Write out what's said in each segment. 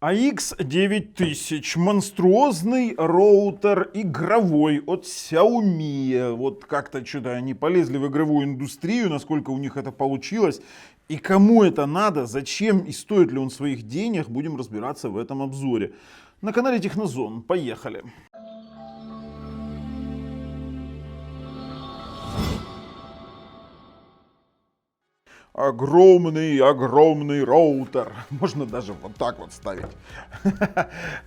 AX9000, монструозный роутер игровой от Xiaomi. Вот как-то что-то они полезли в игровую индустрию, насколько у них это получилось. И кому это надо, зачем и стоит ли он своих денег, будем разбираться в этом обзоре. На канале Технозон. Поехали. Огромный роутер. Можно даже вот так вот ставить.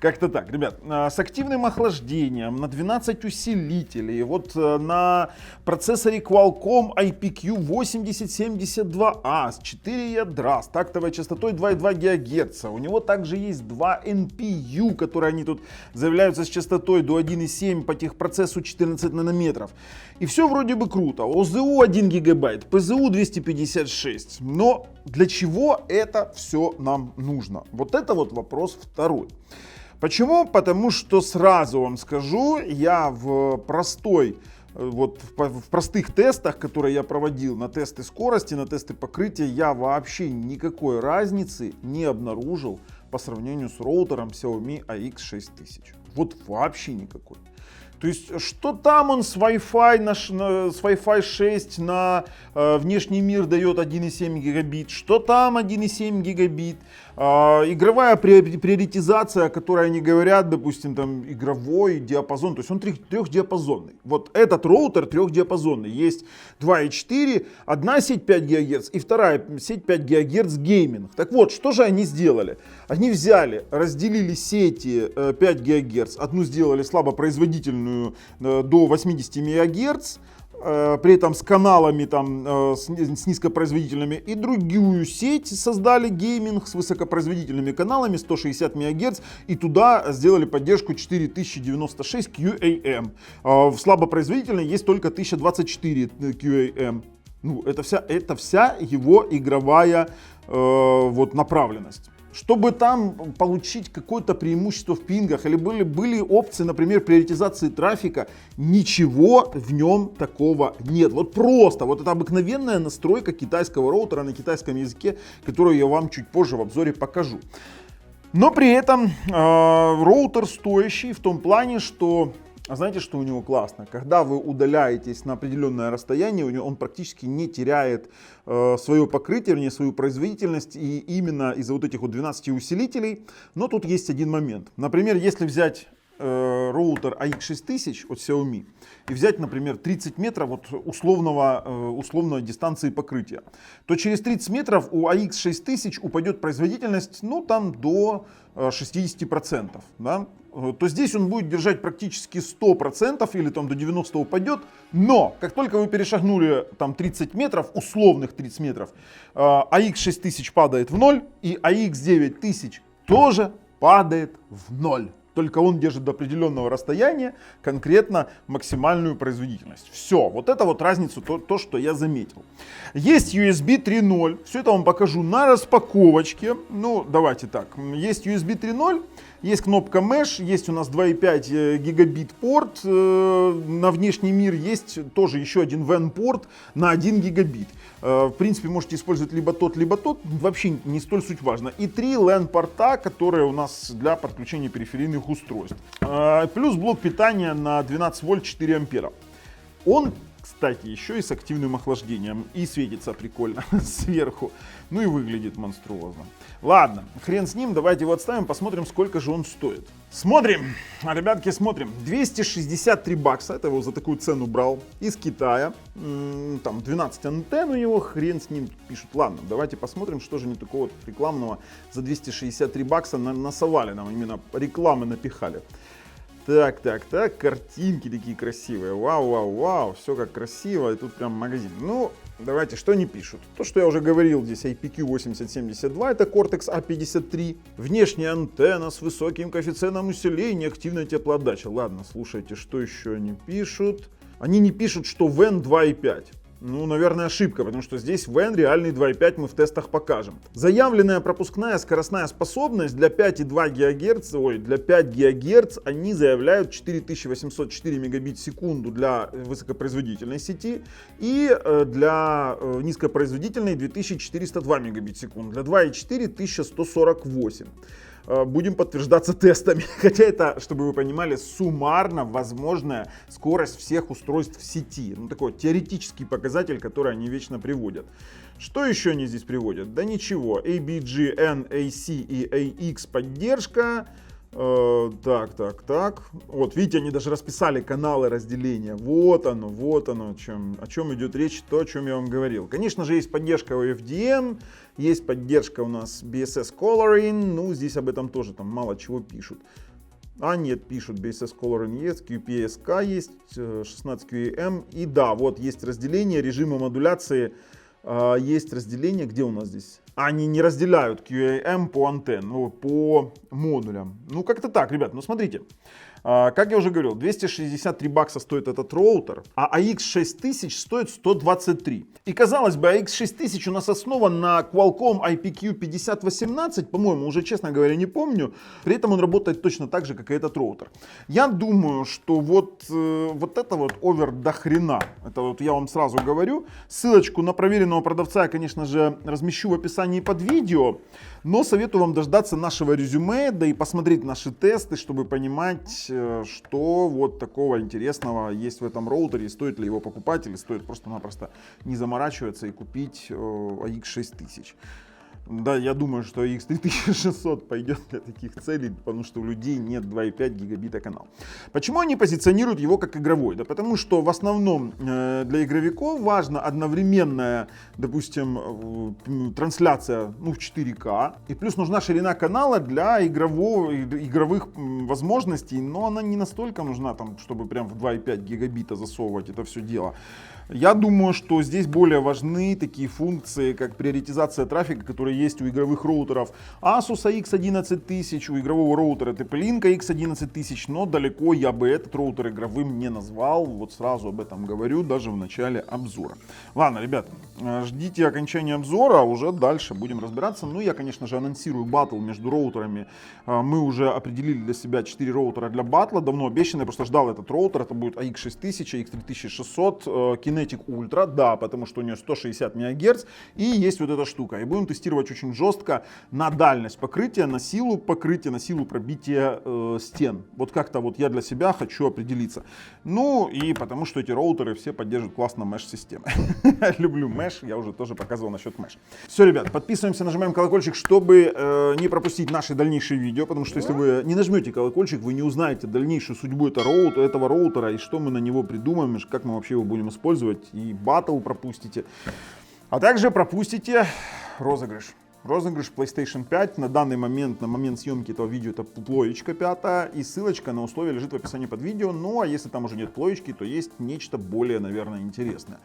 Как-то так, ребят. С активным охлаждением, на 12 усилителей. Вот на процессоре Qualcomm IPQ8072A с 4 ядра, с тактовой частотой 2,2 ГГц. У него также есть 2 NPU, которые они тут заявляются с частотой до 1,7 по техпроцессу 14 нанометров. И все вроде бы круто. ОЗУ 1 гигабайт, ПЗУ 256. Но для чего это все нам нужно? Вот это вот вопрос второй. Почему? Потому что сразу вам скажу, я в простых тестах, которые я проводил, на тесты скорости, на тесты покрытия, я вообще никакой разницы не обнаружил по сравнению с роутером Xiaomi AX6000. Вот вообще никакой. То есть, что там он с Wi-Fi 6 на внешний мир дает 1,7 гигабит, что там 1,7 гигабит. Игровая приоритизация, о которой они говорят, допустим, там игровой диапазон, то есть он трехдиапазонный. Вот этот роутер трехдиапазонный. Есть 2,4, одна сеть 5 ГГц и вторая сеть 5 ГГц гейминг. Так вот, что же они сделали? Они взяли, разделили сети 5 ГГц, одну сделали слабопроизводительную до 80 МГц, при этом с каналами там, с низкопроизводительными, и другую сеть создали гейминг с высокопроизводительными каналами 160 МГц, и туда сделали поддержку 4096 QAM. В слабопроизводительной есть только 1024 QAM. Ну, это вся его игровая направленность. Чтобы там получить какое-то преимущество в пингах, или были опции, например, приоритизации трафика, ничего в нем такого нет. Вот просто, вот это обыкновенная настройка китайского роутера на китайском языке, которую я вам чуть позже в обзоре покажу. Но при этом роутер стоящий в том плане, что... А знаете, что у него классно? Когда вы удаляетесь на определенное расстояние, он практически не теряет свое покрытие, вернее, свою производительность, и именно из-за вот этих вот 12 усилителей. Но тут есть один момент. Например, если взять роутер AX6000 от Xiaomi и взять, например, 30 метров от условной дистанции покрытия, то через 30 метров у AX6000 упадет производительность, ну, там до 60%, да? То здесь он будет держать практически 100% или там до 90% упадет, но как только вы перешагнули там 30 метров, условных 30 метров, AX6000 падает в ноль, и AX9000 тоже падает в ноль. Только он держит до определенного расстояния конкретно максимальную производительность. Все, вот это вот разницу, то, что я заметил. Есть USB 3.0, все это вам покажу на распаковочке. Ну, давайте так, есть USB 3.0, есть кнопка Mesh, есть у нас 2,5 гигабит порт на внешний мир, есть тоже еще один WAN порт на 1 гигабит. В принципе, можете использовать либо тот, вообще не столь суть важно. И 3 LAN порта, которые у нас для подключения периферийных устройств. Плюс блок питания на 12 вольт 4 ампера. Он, кстати, еще и с активным охлаждением. И светится прикольно сверху. Ну и выглядит монструозно. Ладно, хрен с ним, давайте его отставим, посмотрим, сколько же он стоит. Смотрим, ребятки, смотрим. 263 бакса, это его за такую цену брал из Китая. Там 12 антенн у него, хрен с ним пишут. Ладно, давайте посмотрим, что же не такого рекламного за 263 бакса насовали нам, именно рекламы напихали. Так, картинки такие красивые, вау, все как красиво, и тут прям магазин. Ну, давайте, что они пишут? То, что я уже говорил, здесь IPQ8072, это Cortex A53, внешняя антенна с высоким коэффициентом усиления, активная теплоотдача. Ладно, слушайте, что еще они пишут? Они не пишут, что WAN 2.5. Ну, наверное, ошибка, потому что здесь WAN реальный 2.5 мы в тестах покажем. Заявленная пропускная скоростная способность для 5,2 ГГц, для 5 ГГц они заявляют 4804 мегабит в секунду для высокопроизводительной сети и для низкопроизводительной 2402 мегабит в секунду, для 2.4 1148. будем подтверждаться тестами. Хотя это, чтобы вы понимали, суммарно возможная скорость всех устройств в сети. Ну, такой теоретический показатель, который они вечно приводят. Что еще они здесь приводят? Да ничего. ABG, NAC и AX поддержка. Так. Вот, видите, они даже расписали каналы разделения. Вот оно, о чем идет речь, то, о чем я вам говорил. Конечно же, есть поддержка OFDM, есть поддержка у нас BSS Coloring. Ну, здесь об этом тоже там мало чего пишут. А нет, пишут, BSS Coloring есть, QPSK есть, 16 QAM. И да, вот есть разделение режима модуляции. Есть разделение, где у нас здесь? Они не разделяют QAM по антеннам, по модулям. Ну, как-то так, ребят, ну смотрите. Как я уже говорил, 263 бакса стоит этот роутер, а AX6000 стоит 123. И казалось бы, AX6000 у нас основан на Qualcomm IPQ5018, по-моему, уже, честно говоря, не помню. При этом он работает точно так же, как и этот роутер. Я думаю, что вот это вот овер до хрена. Это вот я вам сразу говорю. Ссылочку на проверенного продавца я, конечно же, размещу в описании под видео. Но советую вам дождаться нашего резюме, да и посмотреть наши тесты, чтобы понимать, что вот такого интересного есть в этом роутере, стоит ли его покупать или стоит просто-напросто не заморачиваться и купить AX6000. Да, я думаю, что AX3600 пойдет для таких целей, потому что у людей нет 2,5 гигабита канал. Почему они позиционируют его как игровой? Да потому что в основном для игровиков важна одновременная, допустим, трансляция в 4К. И плюс нужна ширина канала для игровых возможностей, но она не настолько нужна, там, чтобы прям в 2,5 гигабита засовывать это все дело. Я думаю, что здесь более важны такие функции, как приоритизация трафика, которые есть у игровых роутеров Asus X11000, у игрового роутера TP-Link X11000, но далеко я бы этот роутер игровым не назвал, вот сразу об этом говорю, даже в начале обзора. Ладно, ребята, ждите окончания обзора, уже дальше будем разбираться. Ну, я, конечно же, анонсирую батл между роутерами. Мы уже определили для себя 4 роутера для батла, давно обещанный, я просто ждал этот роутер, это будет AX6000, AX3600, Kinetic Ultra, да, потому что у нее 160 МГц, и есть вот эта штука. И будем тестировать очень жестко на дальность покрытия, на силу покрытия, на силу пробития стен. Вот как-то вот я для себя хочу определиться. Ну и потому что эти роутеры все поддерживают классно меш-системы. Люблю меш, я уже тоже показывал насчет меш. Все, ребят, подписываемся, нажимаем колокольчик, чтобы не пропустить наши дальнейшие видео, потому что если вы не нажмете колокольчик, вы не узнаете дальнейшую судьбу этого роутера и что мы на него придумаем, и как мы вообще его будем использовать. И батл пропустите. А также пропустите розыгрыш. Розыгрыш PlayStation 5. На данный момент, на момент съемки этого видео, это плоечка 5. И ссылочка на условия лежит в описании под видео. Ну а если там уже нет плоечки, то есть нечто более, наверное, интересное.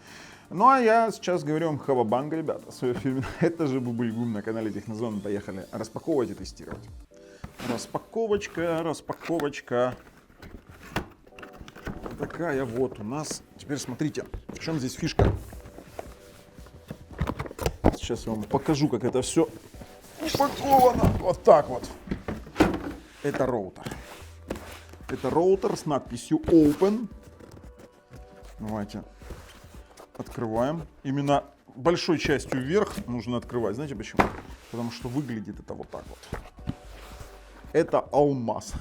Ну а я сейчас говорю вам хавабанга, ребята. Свое фирменное. Это же Бубльгум на канале Технозон. Поехали распаковывать и тестировать. Распаковочка. Такая вот у нас. Теперь смотрите, в чем здесь фишка. Сейчас я вам покажу, как это все упаковано. Вот так вот. Это роутер. Это роутер с надписью Open. Давайте открываем. Именно большой частью вверх нужно открывать. Знаете почему? Потому что выглядит это вот так вот. Это алмаз.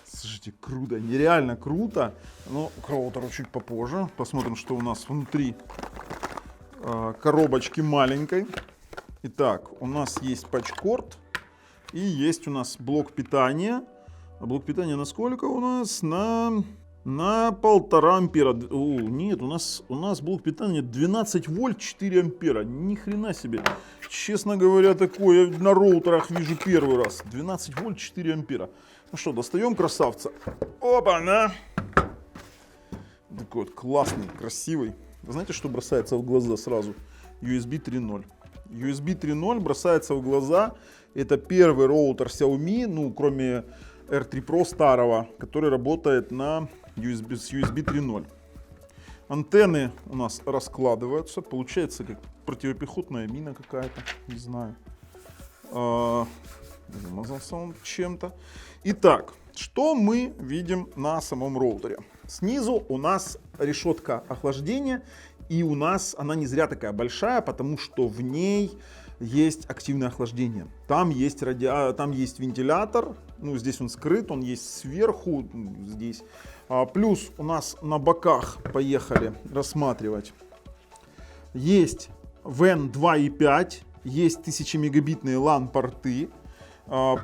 Слушайте, круто, нереально круто. Но к роутеру чуть попозже. Посмотрим, что у нас внутри коробочки маленькой. Итак, у нас есть патчкорд. И есть у нас блок питания. А блок питания на сколько у нас? На 1,5 ампера. О, нет, у нас блок питания 12 вольт 4 ампера. Ни хрена себе. Честно говоря, такое на роутерах вижу первый раз. 12 вольт 4 ампера. Ну что, достаем красавца. Опа-на! Такой вот классный, красивый. Знаете, что бросается в глаза сразу? USB 3.0. USB 3.0 бросается в глаза. Это первый роутер Xiaomi, ну, кроме R3 Pro старого, который работает с USB 3.0. Антенны у нас раскладываются. Получается, как противопехотная мина какая-то. Не знаю. Замазался он чем-то. Итак, что мы видим на самом роутере? Снизу у нас решетка охлаждения. И у нас она не зря такая большая, потому что в ней есть активное охлаждение. Там есть, там есть вентилятор, ну здесь он скрыт, он есть сверху, здесь. Плюс у нас на боках, поехали рассматривать, есть WAN 2.5, есть 1000 мегабитные LAN-порты,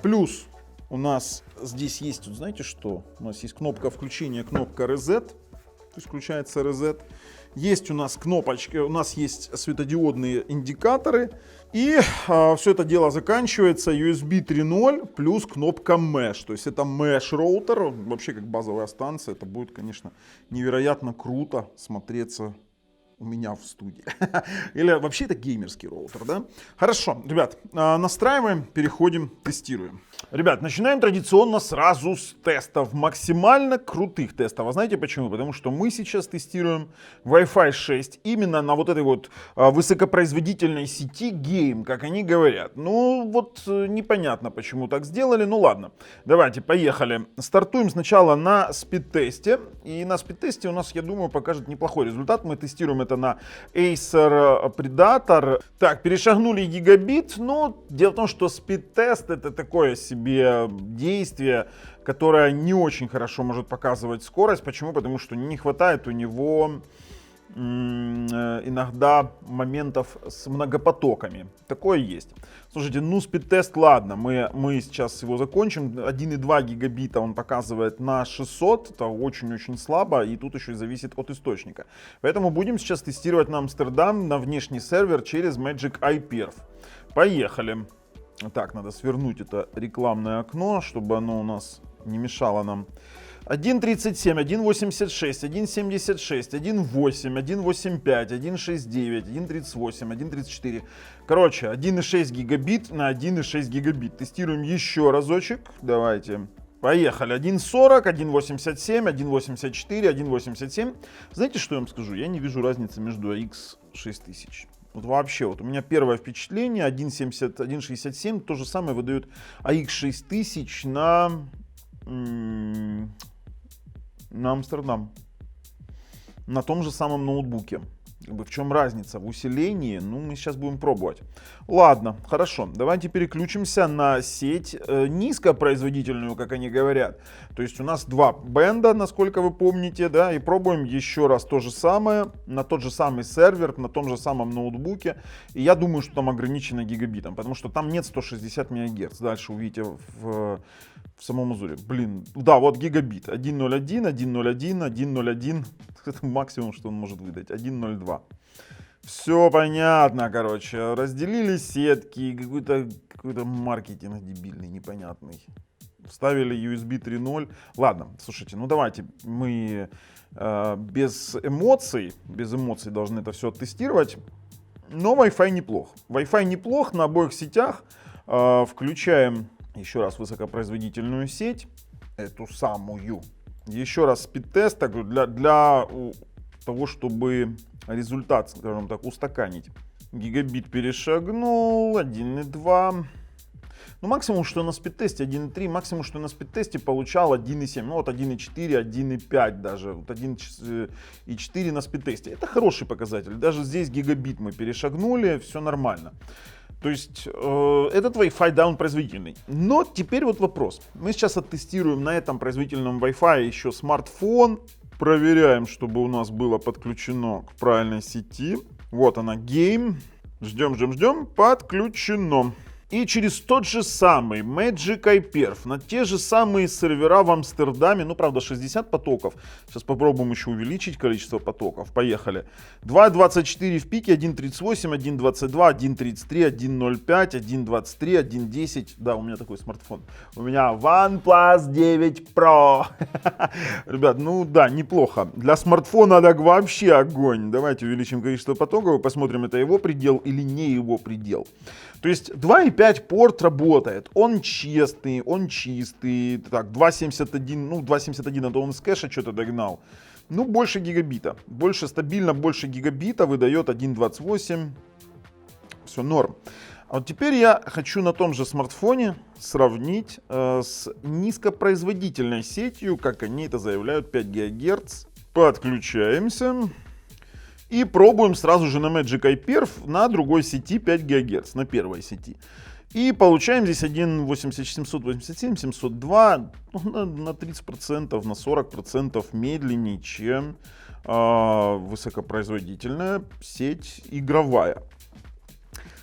плюс у нас здесь есть, вот знаете что, у нас есть кнопка включения, кнопка Reset, то есть включается Reset. Есть у нас кнопочки, у нас есть светодиодные индикаторы. И все это дело заканчивается USB 3.0 плюс кнопка Mesh. То есть это Mesh роутер, вообще как базовая станция. Это будет, конечно, невероятно круто смотреться у меня в студии. Или вообще это геймерский роутер, да? Хорошо, ребят, настраиваем, переходим, тестируем. Ребят, начинаем традиционно сразу с тестов, максимально крутых тестов. А знаете почему? Потому что мы сейчас тестируем Wi-Fi 6 именно на вот этой вот высокопроизводительной сети Game, как они говорят. Ну вот непонятно, почему так сделали, ну ладно. Давайте, поехали. Стартуем сначала на спид-тесте. И на спид-тесте у нас, я думаю, покажет неплохой результат. Мы тестируем это на Acer Predator. Так, перешагнули гигабит, но дело в том, что спид-тест это такое себе действие, которое не очень хорошо может показывать скорость. Почему? Потому что не хватает у него иногда моментов с многопотоками. Такое есть. Слушайте, ну спид-тест, ладно, мы сейчас его закончим. 1,2 гигабита он показывает на 600, это очень-очень слабо, и тут еще и зависит от источника. Поэтому будем сейчас тестировать на Амстердам, на внешний сервер через Magic iPerf. Поехали. Так, надо свернуть это рекламное окно, чтобы оно у нас не мешало нам. 1.37, 1.86, 1.76, 1.8, 1.85, 1.69, 1.38, 1.34. Короче, 1.6 гигабит на 1.6 гигабит. Тестируем еще разочек. Давайте. Поехали. 1.40, 1.87, 1.84, 1.87. Знаете, что я вам скажу? Я не вижу разницы между AX6000. Вот вообще, вот у меня первое впечатление, 1.70, 1.67, то же самое выдает AX6000 на Амстердам. На том же самом ноутбуке. В чем разница? В усилении? Ну, мы сейчас будем пробовать. Ладно, хорошо. Давайте переключимся на сеть низкопроизводительную, как они говорят. То есть у нас два бенда, насколько вы помните, да, и пробуем еще раз то же самое, на тот же самый сервер, на том же самом ноутбуке. И я думаю, что там ограничено гигабитом, потому что там нет 160 МГц. Дальше увидите в самом узоре. Блин, да, вот гигабит. 1.01, 1.01, 1.01. Это максимум, что он может выдать. 1.02. Все понятно, короче. Разделили сетки. Какой-то маркетинг дебильный, непонятный. Вставили USB 3.0. Ладно, слушайте, ну давайте мы без эмоций должны это все оттестировать. Но Wi-Fi неплох. Wi-Fi неплох на обоих сетях. Включаем еще раз высокопроизводительную сеть, эту самую. Еще раз спид-тест для того, чтобы результат, скажем так, устаканить. Гигабит перешагнул, 1.2. Ну, максимум, что на спид-тесте 1.3, максимум, что на спид-тесте получал 1.7. Ну, вот 1.4, 1.5 даже. Вот 1.4 на спид-тесте. Это хороший показатель. Даже здесь гигабит мы перешагнули, все нормально. То есть этот Wi-Fi, да, он производительный. Но теперь вот вопрос. Мы сейчас оттестируем на этом производительном Wi-Fi еще смартфон. Проверяем, чтобы у нас было подключено к правильной сети. Вот она, Game. Ждем. Подключено. И через тот же самый Magic iPerf, на те же самые сервера в Амстердаме, ну правда 60 потоков, сейчас попробуем еще увеличить количество потоков, поехали. 2.24 в пике, 1.38, 1.22, 1.33, 1.05, 1.23, 1.10, да, у меня такой смартфон, у меня OnePlus 9 Pro. Ребят, ну да, неплохо, для смартфона так вообще огонь. Давайте увеличим количество потоков и посмотрим, это его предел или не его предел. То есть 2.5 порт работает, он честный, он чистый, так, 2.71, ну 2.71 это он из кэша что-то догнал, ну больше гигабита, стабильно больше гигабита выдает 1.28, все норм. А вот теперь я хочу на том же смартфоне сравнить с низкопроизводительной сетью, как они это заявляют, 5 ГГц, подключаемся. И пробуем сразу же на Magic iPerf на другой сети 5 ГГц, на первой сети. И получаем здесь 1.787, 702, на 30%, на 40% медленнее, чем высокопроизводительная сеть игровая.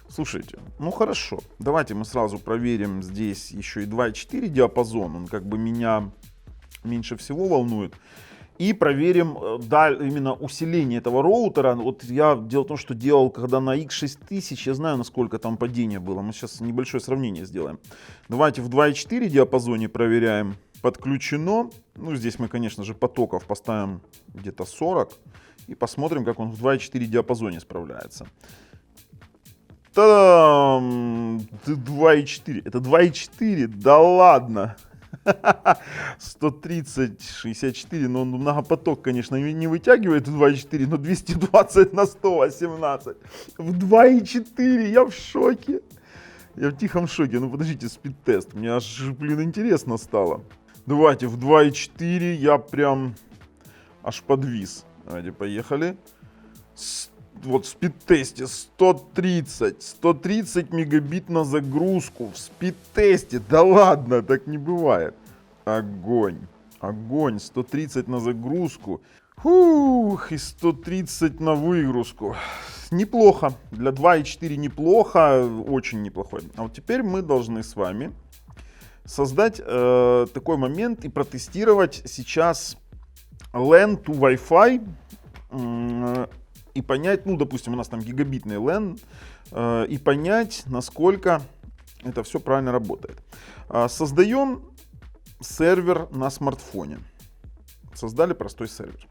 Слушайте, ну хорошо, давайте мы сразу проверим здесь еще и 2.4 диапазон, он как бы меня меньше всего волнует. И проверим, да, именно усиление этого роутера. Вот дело в том, что делал, когда на X6000, я знаю, насколько там падение было. Мы сейчас небольшое сравнение сделаем. Давайте в 2.4 диапазоне проверяем. Подключено. Ну, здесь мы, конечно же, потоков поставим где-то 40. И посмотрим, как он в 2.4 диапазоне справляется. Та-дам! 2.4. Это 2.4? Да ладно! 130, 64, но он многопоток, конечно, не вытягивает в 2.4, но 220 на 118. В 2.4, я в шоке. Я в тихом шоке. Ну подождите, спид-тест. Мне аж, блин, интересно стало. Давайте в 2.4 я прям аж подвис. Давайте, поехали. Вот в спид-тесте 130 мегабит на загрузку в спид-тесте. Да ладно, так не бывает. Огонь, огонь, 130 на загрузку. Фух, и 130 на выгрузку. Неплохо, для 2.4 неплохо, очень неплохой. А вот теперь мы должны с вами создать такой момент и протестировать сейчас LAN to Wi-Fi. И понять, ну, допустим, у нас там гигабитный LAN, и понять, насколько это все правильно работает. Создаем сервер на смартфоне. Создали простой сервер.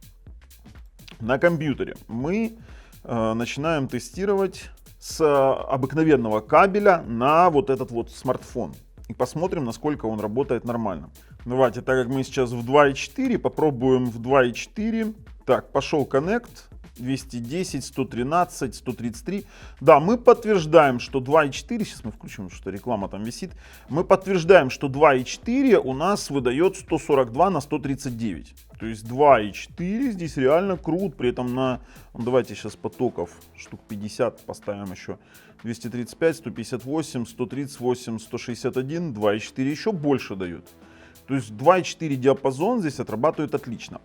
На компьютере мы начинаем тестировать с обыкновенного кабеля на вот этот вот смартфон. И посмотрим, насколько он работает нормально. Давайте, так как мы сейчас в 2.4, попробуем в 2.4. Так, пошел коннект. 210, 113, 133. Да, мы подтверждаем, что 2.4, сейчас мы включим, что реклама там висит. Мы подтверждаем, что 2.4 у нас выдает 142 на 139. То есть 2.4 здесь реально крут. При этом на, давайте сейчас потоков штук 50 поставим еще. 235, 158, 138, 161, 2.4 еще больше дает. То есть 2.4 диапазон здесь отрабатывает отлично.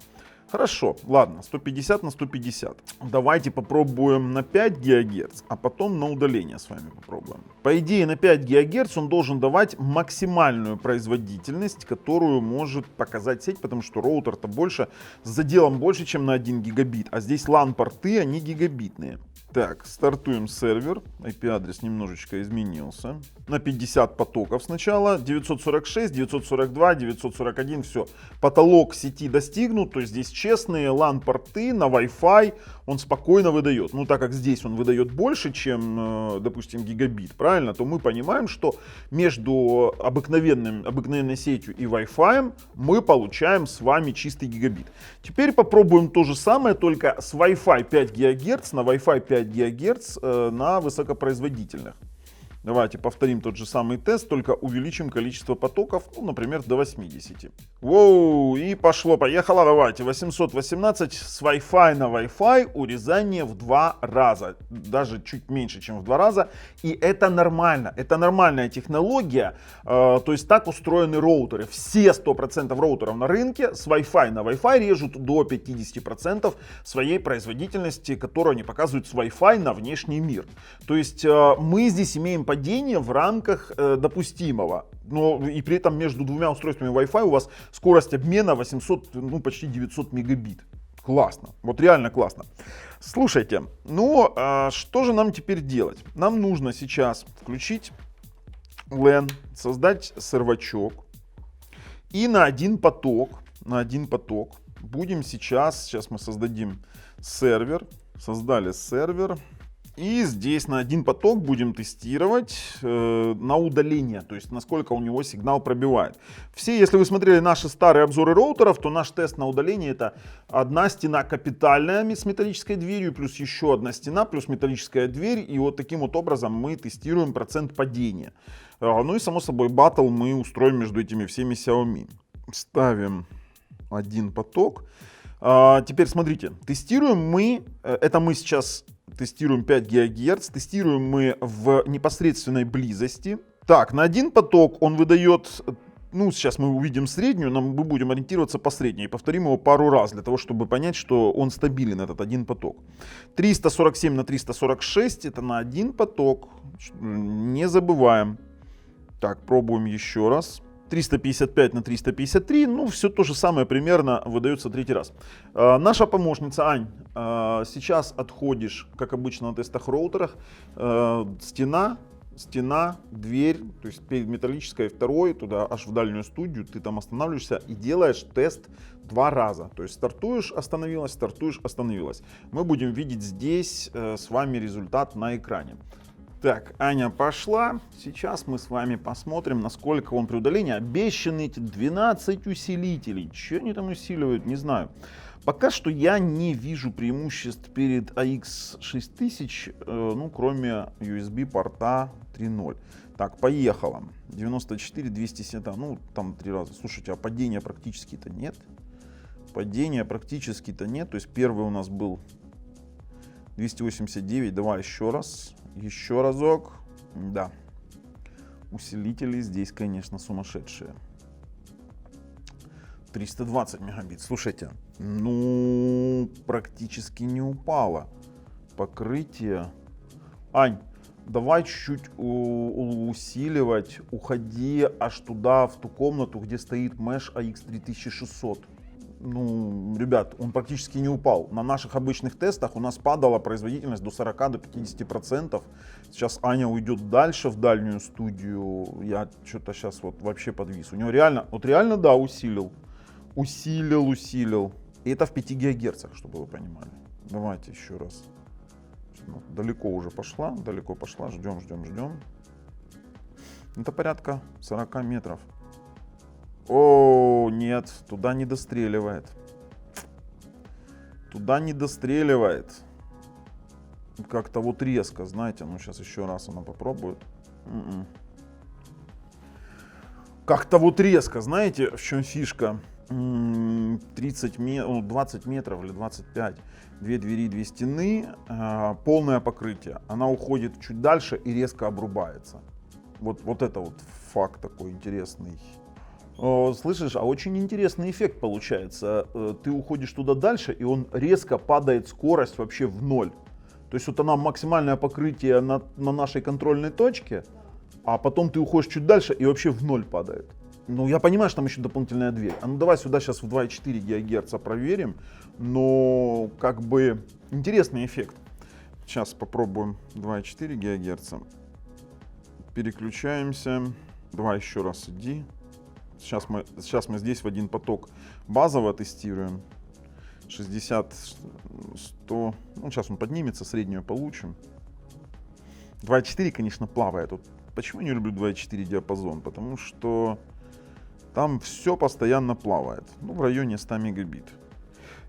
Хорошо, ладно, 150 на 150. Давайте попробуем на 5 ГГц, а потом на удаление с вами попробуем. По идее, на 5 ГГц он должен давать максимальную производительность, которую может показать сеть, потому что роутер-то больше, с заделом больше, чем на 1 гигабит. А здесь LAN-порты, они гигабитные. Так, стартуем сервер. IP-адрес немножечко изменился. На 50 потоков сначала. 946, 942, 941. Все. Потолок сети достигнут. То есть здесь честные LAN-порты на Wi-Fi. Он спокойно выдает. Ну, так как здесь он выдает больше, чем, допустим, гигабит, правильно? То мы понимаем, что между обыкновенной сетью и Wi-Fi мы получаем с вами чистый гигабит. Теперь попробуем то же самое, только с Wi-Fi 5 ГГц на Wi-Fi 5 ГГц на высокопроизводительных. Давайте повторим тот же самый тест, только увеличим количество потоков, ну, например, до 80. Воу, и пошло-поехало. Давайте 818 с Wi-Fi на Wi-Fi, урезание в 2 раза. Даже чуть меньше, чем в 2 раза. И это нормально. Это нормальная технология. То есть так устроены роутеры. Все 100% роутеров на рынке с Wi-Fi на Wi-Fi режут до 50% своей производительности, которую они показывают с Wi-Fi на внешний мир. То есть мы здесь имеем падение в рамках допустимого. Но и при этом между двумя устройствами Wi-Fi у вас скорость обмена 800, ну почти 900 мегабит. Классно. Вот реально классно. Слушайте, ну что же нам теперь делать? Нам нужно сейчас включить LAN, создать сервачок. И на один поток будем сейчас мы создадим сервер. Создали сервер. И здесь на один поток будем тестировать на удаление, то есть насколько у него сигнал пробивает. Все, если вы смотрели наши старые обзоры роутеров, то наш тест на удаление — это одна стена капитальная с металлической дверью, плюс еще одна стена, плюс металлическая дверь. И вот таким вот образом мы тестируем процент падения. Ну и само собой баттл мы устроим между этими всеми Xiaomi. Ставим один поток. Теперь смотрите, тестируем мы, это мы сейчас тестируем 5 ГГц, тестируем мы в непосредственной близости. Так, на один поток он выдает, ну сейчас мы увидим среднюю, но мы будем ориентироваться по средней. Повторим его пару раз для того, чтобы понять, что он стабилен, этот один поток. 347 на 346 это на один поток, не забываем. Так, пробуем еще раз. 355 на 353, ну все то же самое примерно выдается третий раз. Наша помощница Ань, сейчас отходишь, как обычно на тестах роутерах, стена, дверь, то есть перед металлической второй, туда аж в дальнюю студию, ты там останавливаешься и делаешь тест 2 раза. То есть стартуешь, остановилась. Мы будем видеть здесь с вами результат на экране. Так, Аня пошла. Сейчас мы с вами посмотрим, насколько он при удалении. Обещаны эти 12 усилителей. Что они там усиливают, не знаю. Пока что я не вижу преимуществ перед AX6000, ну, кроме USB порта 3.0. Так, поехала. 94, 270, ну, там 3 раза. Слушайте, а падения практически-то нет. То есть первый у нас был 289. Давай еще раз. Еще разок. Да. Усилители здесь, конечно, сумасшедшие. 320 мегабит. Слушайте, ну, практически не упало покрытие. Ань, давай чуть-чуть усиливать. Уходи аж туда, в ту комнату, где стоит Mesh AX3600. Ну, ребят, он практически не упал. На наших обычных тестах у нас падала производительность до 40-50%. Сейчас Аня уйдет дальше в дальнюю студию. Я что-то сейчас вот вообще подвис. У него реально, вот реально, да, усилил. И это в 5 ГГц, чтобы вы понимали. Давайте еще раз. Далеко пошла. Ждем. Это порядка 40 метров. О, нет, туда не достреливает. Как-то вот резко, знаете, ну сейчас еще раз она попробует. Как-то вот резко, знаете, в чем фишка? 20 метров или 25, 2 двери, 2 стены, полное покрытие. Она уходит чуть дальше и резко обрубается. Вот это вот факт такой интересный. Слышишь, а очень интересный эффект получается. Ты уходишь туда дальше, и он резко падает скорость вообще в ноль. То есть вот она максимальное покрытие на нашей контрольной точке, а потом ты уходишь чуть дальше и вообще в ноль падает. Ну, я понимаю, что там еще дополнительная дверь. А ну давай сюда сейчас в 2,4 ГГц проверим. Но как бы интересный эффект. Сейчас попробуем 2,4 ГГц. Переключаемся. Давай еще раз иди. Сейчас мы здесь в один поток базово тестируем. 60, 100. Ну, сейчас он поднимется, среднюю получим. 2,4, конечно, плавает. Вот почему не люблю 2,4 диапазон? Потому что там все постоянно плавает. Ну, в районе 100 мегабит.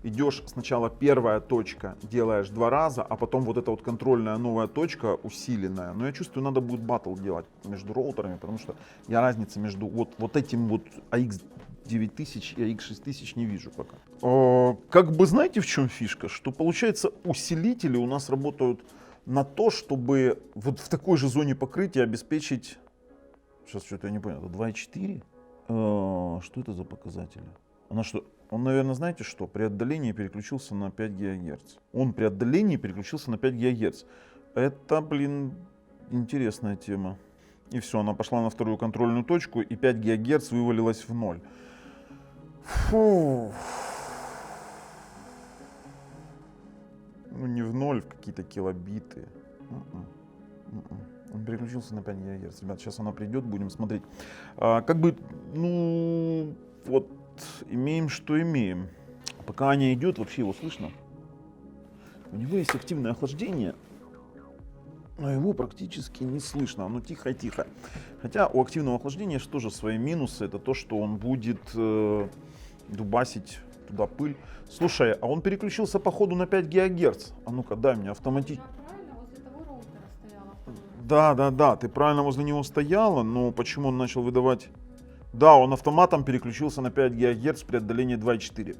Идешь сначала первая точка, делаешь 2 раза, а потом вот эта вот контрольная новая точка усиленная. Но я чувствую, надо будет баттл делать между роутерами, потому что я разницы между вот этим вот AX9000 и AX6000 не вижу пока. Как бы знаете, в чем фишка? Что получается, усилители у нас работают на то, чтобы вот в такой же зоне покрытия обеспечить... Сейчас что-то я не понял, это 2,4? Что это за показатели? Она что? Он, наверное, знаете что? При отдалении переключился на 5 ГГц. Это, блин, интересная тема. И все, она пошла на вторую контрольную точку, и 5 ГГц вывалилась в ноль. Фу. Ну, не в ноль, в какие-то килобиты. Он переключился на 5 ГГц. Ребят, сейчас она придет, будем смотреть. Как бы, ну, вот имеем, что имеем. Пока Аня идет, вообще его слышно. У него есть активное охлаждение, но его практически не слышно. Оно тихо-тихо. Хотя у активного охлаждения тоже свои минусы. Это то, что он будет дубасить туда пыль. Слушай, а он переключился походу на 5 ГГц. А ну-ка, дай мне автоматически. Да, ты правильно возле него стояла, но почему он начал выдавать? Да, он автоматом переключился на 5 ГГц при отдалении 2,4.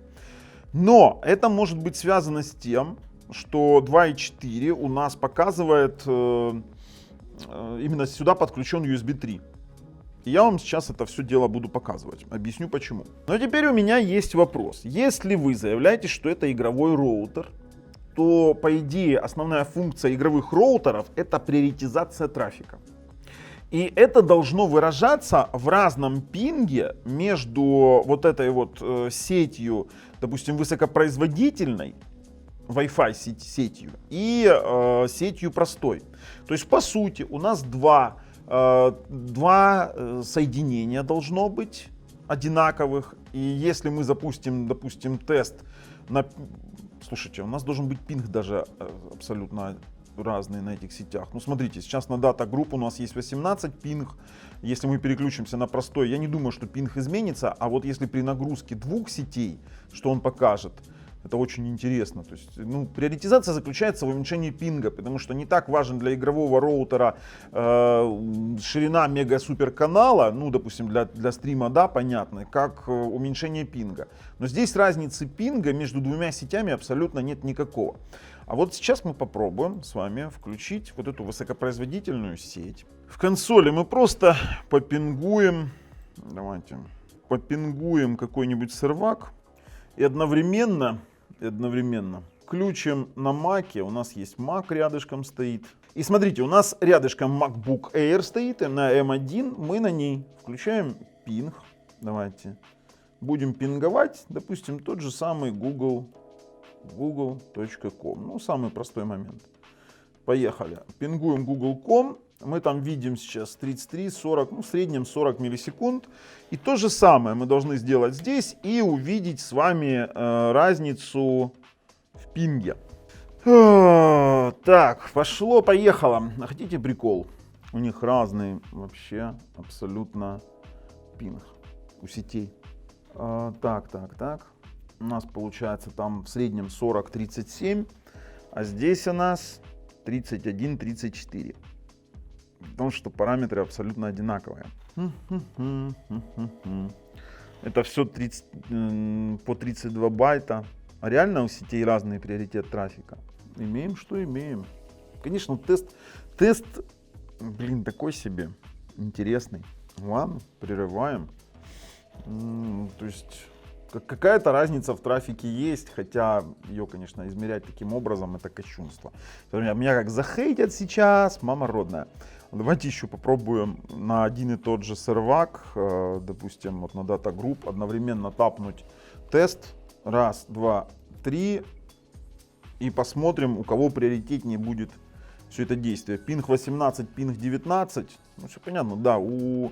Но это может быть связано с тем, что 2.4 у нас показывает, именно сюда подключен USB 3. И я вам сейчас это все дело буду показывать. Объясню почему. Но теперь у меня есть вопрос. Если вы заявляете, что это игровой роутер, то по идее основная функция игровых роутеров — это приоритизация трафика. И это должно выражаться в разном пинге между вот этой вот сетью, допустим, высокопроизводительной, Wi-Fi сетью, и сетью простой. То есть, по сути, у нас два соединения должно быть одинаковых. И если мы запустим, допустим, тест на... Слушайте, у нас должен быть пинг даже абсолютно разные на этих сетях. Ну, смотрите, сейчас на Data Group у нас есть 18 пинг. Если мы переключимся на простой, я не думаю, что пинг изменится. А вот если при нагрузке двух сетей, что он покажет, это очень интересно. То есть, ну, приоритизация заключается в уменьшении пинга, потому что не так важен для игрового роутера ширина мега-супер-канала, ну, допустим, для стрима, да, понятно, как уменьшение пинга. Но здесь разницы пинга между двумя сетями абсолютно нет никакого. А вот сейчас мы попробуем с вами включить вот эту высокопроизводительную сеть. В консоли мы просто попингуем, давайте, попингуем какой-нибудь сервак и одновременно включим на Mac. У нас есть Mac рядышком стоит. И смотрите, у нас рядышком MacBook Air стоит на M1. Мы на ней включаем пинг. Давайте будем пинговать, допустим, тот же самый google.com. Ну, самый простой момент. Поехали. Пингуем google.com. Мы там видим сейчас 33-40, ну, в среднем 40 миллисекунд. И то же самое мы должны сделать здесь и увидеть с вами разницу в пинге. Так, поехало. А хотите прикол? У них разный вообще абсолютно пинг у сетей. Так. У нас получается там в среднем 40-37, а здесь у нас 31-34. Потому что параметры абсолютно одинаковые. Это все по 32 байта. А реально у сетей разный приоритет трафика. Имеем, что имеем. Конечно, тест, блин, такой себе. Интересный. Ладно, прерываем. То есть какая-то разница в трафике есть, хотя ее, конечно, измерять таким образом — это кощунство. Меня как захейтят сейчас, мама родная. Давайте еще попробуем на один и тот же сервак, допустим, вот на Data Group, одновременно тапнуть тест. Раз, два, три. И посмотрим, у кого приоритетнее будет все это действие. Пинг 18, пинг 19. Ну, все понятно, да, у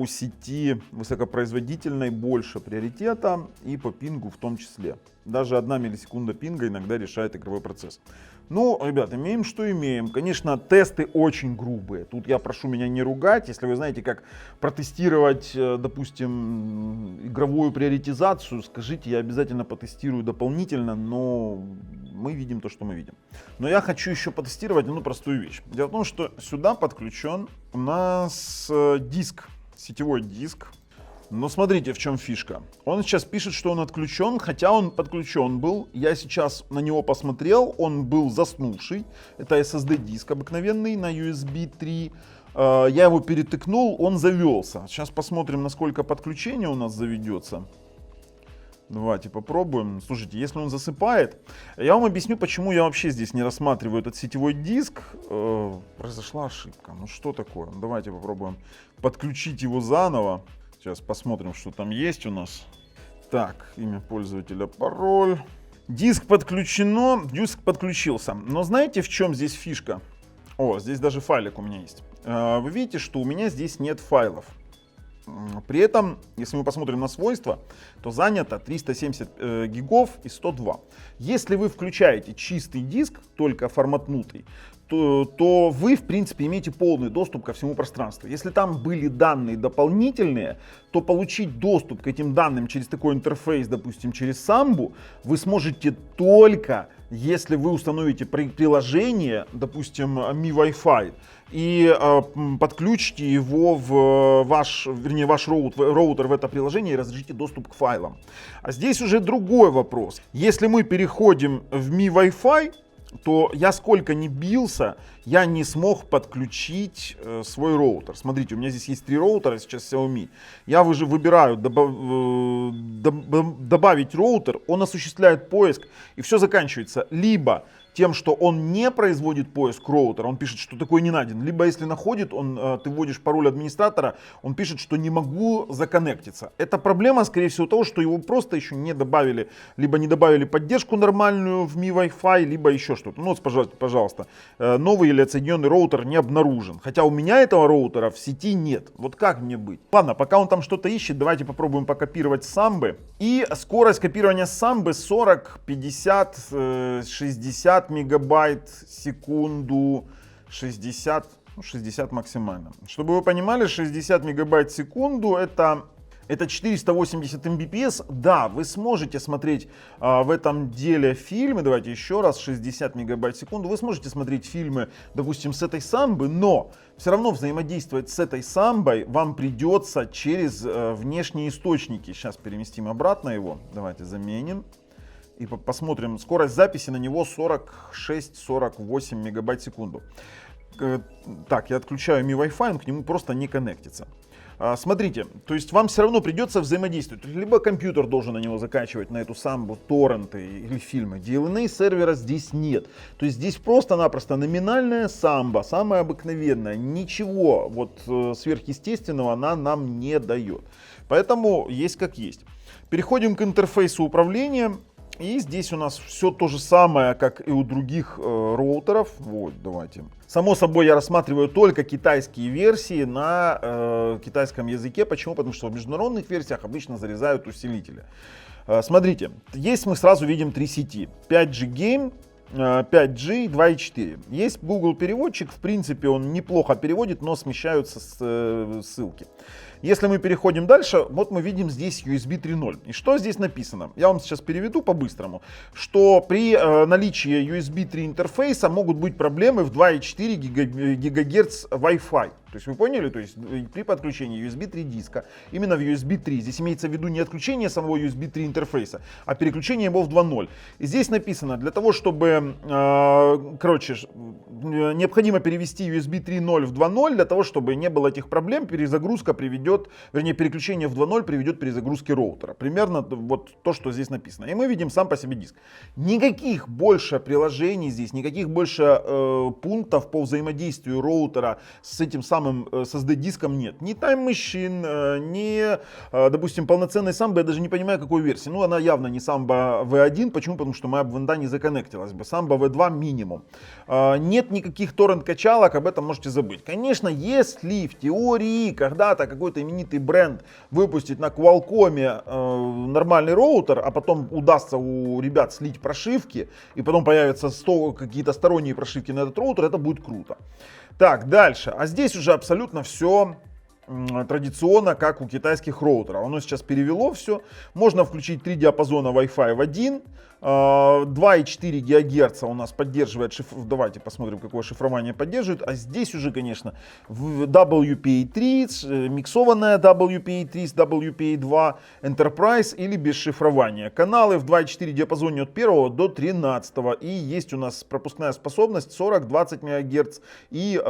сети высокопроизводительной больше приоритета, и по пингу в том числе. Даже 1 миллисекунда пинга иногда решает игровой процесс. Ну, ребят, имеем, что имеем. Конечно, тесты очень грубые. Тут я прошу меня не ругать. Если вы знаете, как протестировать, допустим, игровую приоритизацию, скажите, я обязательно потестирую дополнительно, но мы видим то, что мы видим. Но я хочу еще потестировать одну простую вещь. Дело в том, что сюда подключен у нас диск, сетевой диск. Но смотрите, в чем фишка. Он сейчас пишет, что он отключен, хотя он подключен был. Я сейчас на него посмотрел, он был заснувший. Это SSD-диск обыкновенный на USB 3. Я его перетыкнул, он завелся. Сейчас посмотрим, насколько подключение у нас заведется. Давайте попробуем. Слушайте, если он засыпает, я вам объясню, почему я вообще здесь не рассматриваю этот сетевой диск. Произошла ошибка. Ну что такое? Давайте попробуем подключить его заново. Сейчас посмотрим, что там есть у нас. Так, имя пользователя, пароль. Диск подключено, диск подключился. Но знаете, в чем здесь фишка? О, здесь даже файлик у меня есть. Вы видите, что у меня здесь нет файлов. При этом, если мы посмотрим на свойства, то занято 370 гигов и 102. Если вы включаете чистый диск, только форматнутый, то вы, в принципе, имеете полный доступ ко всему пространству. Если там были данные дополнительные, то получить доступ к этим данным через такой интерфейс, допустим, через Самбу, вы сможете только если вы установите приложение, допустим, Mi Wi-Fi, и подключите его в ваш роутер в это приложение и разрешите доступ к файлам. А здесь уже другой вопрос. Если мы переходим в Mi Wi-Fi, то я сколько ни бился, я не смог подключить свой роутер. Смотрите, у меня здесь есть 3 роутера сейчас Xiaomi. Я уже выбираю добавить роутер, он осуществляет поиск, и все заканчивается либо тем, что он не производит поиск роутера, он пишет, что такой не найден. Либо если находит, ты вводишь пароль администратора, он пишет, что не могу законнектиться. Это проблема, скорее всего, того, что его просто еще не добавили, либо не добавили поддержку нормальную в Mi Wi-Fi, либо еще что-то. Ну вот, пожалуйста, новый или отсоединенный роутер не обнаружен. Хотя у меня этого роутера в сети нет. Вот как мне быть? Ладно, пока он там что-то ищет, давайте попробуем покопировать с Самбы. И скорость копирования с Самбы 40, 50, 60 мегабайт в секунду, 60 максимально. Чтобы вы понимали, 60 мегабайт в секунду это 480 Mbps. Да, вы сможете смотреть в этом деле фильмы. Давайте еще раз, 60 мегабайт в секунду. Вы сможете смотреть фильмы, допустим, с этой Самбы, но все равно взаимодействовать с этой Самбой вам придется через внешние источники. Сейчас переместим обратно его. Давайте заменим. И посмотрим, скорость записи на него 46-48 мегабайт в секунду. Так, я отключаю Mi Wi-Fi, он к нему просто не коннектится. Смотрите, то есть вам все равно придется взаимодействовать. Либо компьютер должен на него закачивать, на эту Самбу, торренты или фильмы. DLNA сервера здесь нет. То есть здесь просто-напросто номинальная Самба, самая обыкновенная. Ничего вот сверхъестественного она нам не дает. Поэтому есть как есть. Переходим к интерфейсу управления. И здесь у нас все то же самое, как и у других роутеров. Вот, давайте. Само собой, я рассматриваю только китайские версии на китайском языке. Почему? Потому что в международных версиях обычно зарезают усилители. Смотрите, здесь мы сразу видим 3 сети. 5G Game, 5G, 2.4. Есть Google переводчик, в принципе он неплохо переводит, но смещаются ссылки. Если мы переходим дальше, вот мы видим здесь USB 3.0. И что здесь написано? Я вам сейчас переведу по-быстрому, что при наличии USB 3 интерфейса могут быть проблемы в 2.4 ГГц Wi-Fi. То есть вы поняли? То есть при подключении USB 3 диска, именно в USB 3, здесь имеется в виду не отключение самого USB 3 интерфейса, а переключение его в 2.0. И здесь написано, для того, чтобы, необходимо перевести USB 3.0 в 2.0, для того, чтобы не было этих проблем, переключение в 2.0 приведет к перезагрузке роутера. Примерно вот то, что здесь написано. И мы видим сам по себе диск. Никаких больше приложений здесь, никаких больше пунктов по взаимодействию роутера с этим самым SSD-диском нет. Ни Time Machine, ни, допустим, полноценной Samba, я даже не понимаю, какой версии. Ну, она явно не Samba V1. Почему? Потому что моя винда не законнектилась бы. Samba V2 минимум. Нет никаких торрент-качалок, об этом можете забыть. Конечно, если в теории когда-то какой-то именитый бренд выпустит на Qualcomm нормальный роутер, а потом удастся у ребят слить прошивки, и потом появятся какие-то сторонние прошивки на этот роутер, это будет круто. Так, дальше. А здесь уже абсолютно все традиционно, как у китайских роутеров. Оно сейчас перевело все. Можно включить 3 диапазона Wi-Fi в один. 2,4 ГГц у нас поддерживает, давайте посмотрим, какое шифрование поддерживает. А здесь уже, конечно, WPA3, миксованная WPA3 с WPA2, Enterprise или без шифрования. Каналы в 2,4 диапазоне от 1 до 13. И есть у нас пропускная способность 40-20 МГц. И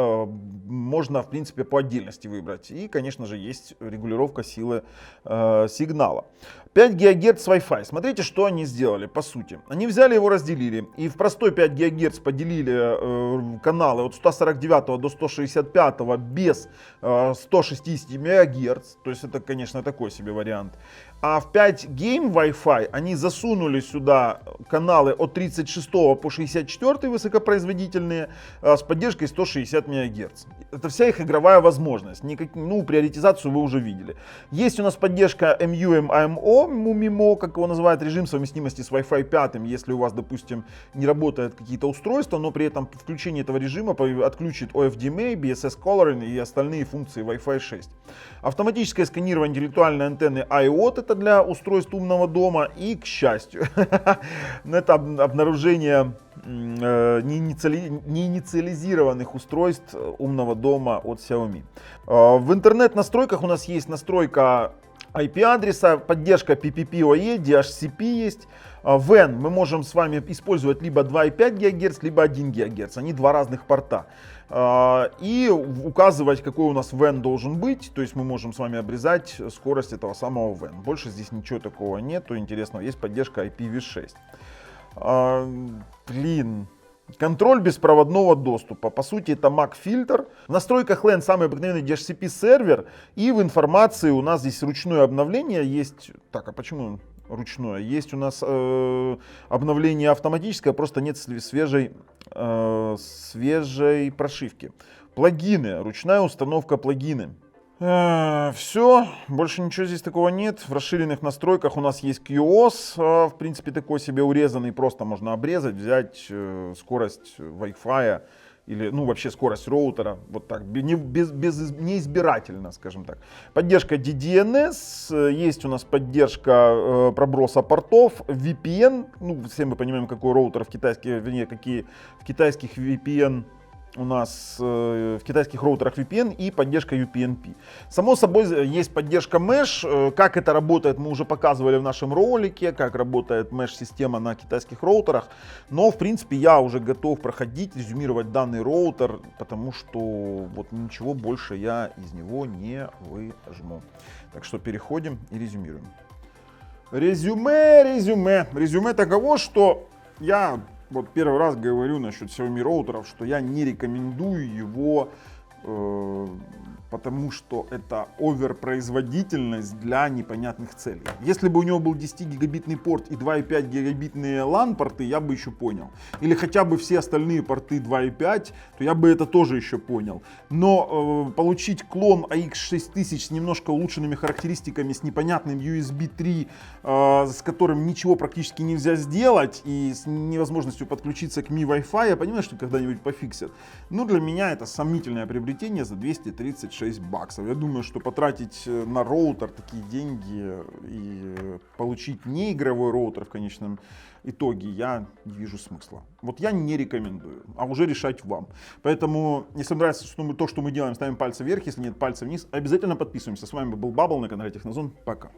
можно, в принципе, по отдельности выбрать. И, конечно же, есть регулировка силы сигнала. 5 ГГц Wi-Fi. Смотрите, что они сделали, по сути. Они взяли его, разделили. И в простой 5 ГГц поделили каналы от 149 до 165 без 160 МГц. То есть это, конечно, такой себе вариант. А в 5 Game Wi-Fi они засунули сюда каналы от 36 по 64 высокопроизводительные с поддержкой 160 МГц. Это вся их игровая возможность. Приоритизацию вы уже видели. Есть у нас поддержка MU, MIMO. МУМИМО, как его называют, режим совместимости с Wi-Fi 5, если у вас, допустим, не работают какие-то устройства, но при этом включение этого режима отключит OFDMA, BSS Coloring и остальные функции Wi-Fi 6. Автоматическое сканирование интеллектуальной антенны IoT, это для устройств умного дома, и, к счастью, это обнаружение неинициализированных устройств умного дома от Xiaomi. В интернет-настройках у нас есть настройка IP-адреса, поддержка PPPoE, DHCP есть. WAN мы можем с вами использовать либо 2,5 ГГц, либо 1 ГГц. Они два разных порта. И указывать, какой у нас WAN должен быть. То есть мы можем с вами обрезать скорость этого самого WAN. Больше здесь ничего такого нету интересного. Есть поддержка IPv6. Контроль беспроводного доступа. По сути, это MAC-фильтр. В настройках LAN самый обыкновенный DHCP сервер. И в информации у нас здесь ручное обновление есть. Так, а почему ручное? Есть у нас обновление автоматическое, просто нет свежей прошивки. Плагины. Ручная установка плагины. Все, больше ничего здесь такого нет. В расширенных настройках у нас есть QoS, в принципе такой себе урезанный, просто можно обрезать, взять скорость Wi-Fi или вообще скорость роутера, вот так, неизбирательно, скажем так. Поддержка DDNS, есть у нас поддержка проброса портов, VPN, все мы понимаем, какой роутер в китайских, какие в китайских VPN. У нас в китайских роутерах VPN и поддержка UPnP. Само собой, есть поддержка Mesh. Как это работает, мы уже показывали в нашем ролике, как работает Mesh-система на китайских роутерах. Но, в принципе, я уже готов проходить, резюмировать данный роутер, потому что вот ничего больше я из него не выжму. Так что переходим и резюмируем. Резюме таково, что я... Вот первый раз говорю насчет Xiaomi роутеров, что я не рекомендую его, потому что это оверпроизводительность для непонятных целей. Если бы у него был 10-гигабитный порт и 2,5 гигабитные LAN порты, я бы еще понял. Или хотя бы все остальные порты 2,5, то я бы это тоже еще понял. Но получить клон AX6000 с немножко улучшенными характеристиками, с непонятным USB 3, с которым ничего практически нельзя сделать, и с невозможностью подключиться к Mi Wi-Fi, я понимаю, что когда-нибудь пофиксят. Но для меня это сомнительное приобретение за 236 баксов. Я думаю, что потратить на роутер такие деньги и получить неигровой роутер в конечном итоге я не вижу смысла. Вот я не рекомендую, а уже решать вам. Поэтому, если вам нравится то, что мы делаем, ставим пальцы вверх, если нет, пальцы вниз. Обязательно подписываемся. С вами был Бабл на канале Технозон. Пока.